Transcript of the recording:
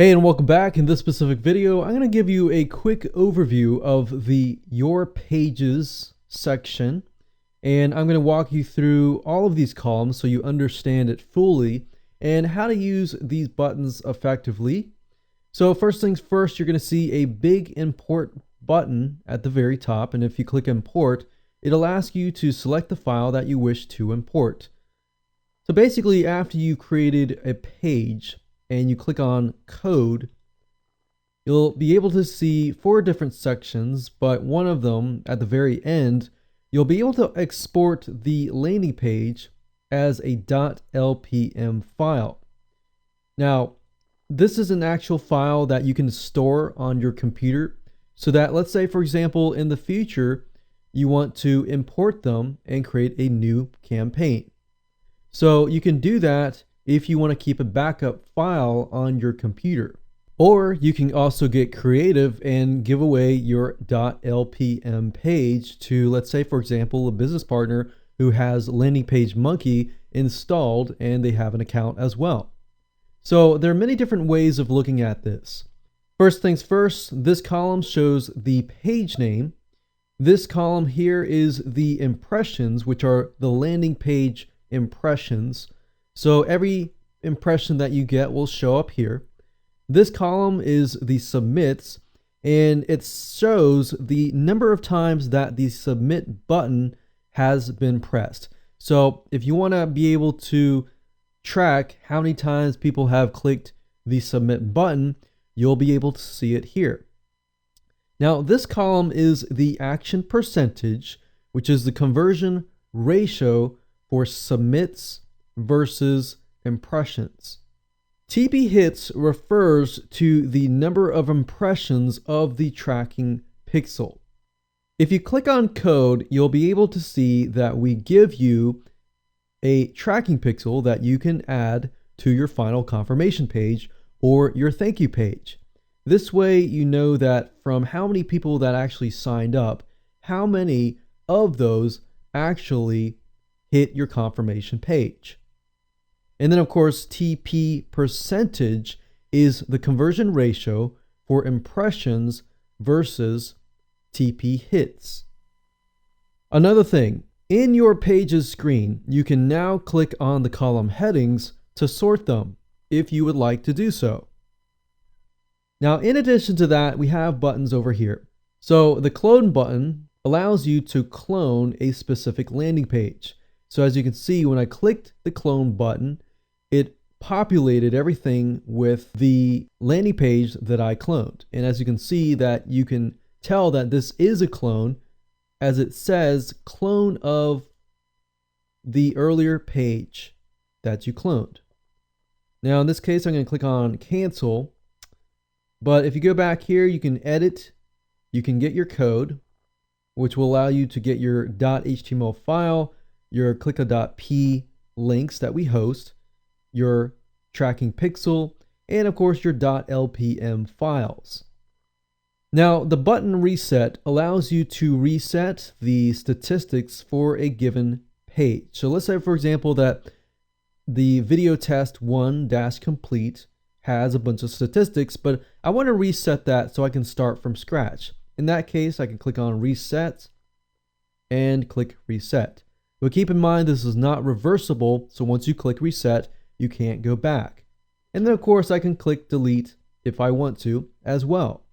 Hey, and welcome back. In this specific video, I'm going to give you a quick overview of the Your Pages section, and I'm going to walk you through all of these columns so you understand it fully and how to use these buttons effectively. So first things first, you're going to see a big import button at the very top, and if you click import, it'll ask you to select the file that you wish to import. So basically, after you created a page and you click on code, you'll be able to see 4 different sections, but one of them at the very end, you'll be able to export the landing page as a .lpm file. Now, this is an actual file that you can store on your computer so that, let's say, for example, in the future, you want to import them and create a new campaign. So you can do that if you want to keep a backup file on your computer. Or you can also get creative and give away your .lpm page to, let's say, for example, a business partner who has Landing Page Monkey installed and they have an account as well. So there are many different ways of looking at this. First things first, this column shows the page name. This column here is the impressions, which are the landing page impressions. So every impression that you get will show up here. This column is the submits, and it shows the number of times that the submit button has been pressed. So if you want to be able to track how many times people have clicked the submit button, you'll be able to see it here. Now, this column is the action percentage, which is the conversion ratio for submits versus impressions. TP hits refers to the number of impressions of the tracking pixel. If you click on code, you'll be able to see that we give you a tracking pixel that you can add to your final confirmation page or your thank you page. This way you know that from how many people that actually signed up, how many of those actually hit your confirmation page. And then of course, TP percentage is the conversion ratio for impressions versus TP hits. Another thing, in your pages screen, you can now click on the column headings to sort them if you would like to do so. Now, in addition to that, we have buttons over here. So the clone button allows you to clone a specific landing page. So as you can see, when I clicked the clone button, it populated everything with the landing page that I cloned. And as you can see, that you can tell that this is a clone, as it says clone of the earlier page that you cloned. Now in this case, I'm going to click on cancel. But if you go back here, you can edit, you can get your code, which will allow you to get your .html file, your clicka.p links that we host, your tracking pixel, and of course your .lpm files. Now, the button reset allows you to reset the statistics for a given page. So let's say, for example, that the video test 1-complete has a bunch of statistics, but I want to reset that so I can start from scratch. In that case, I can click on reset and click reset. But keep in mind, this is not reversible, so once you click reset, you can't go back. And then of course I can click delete if I want to as well.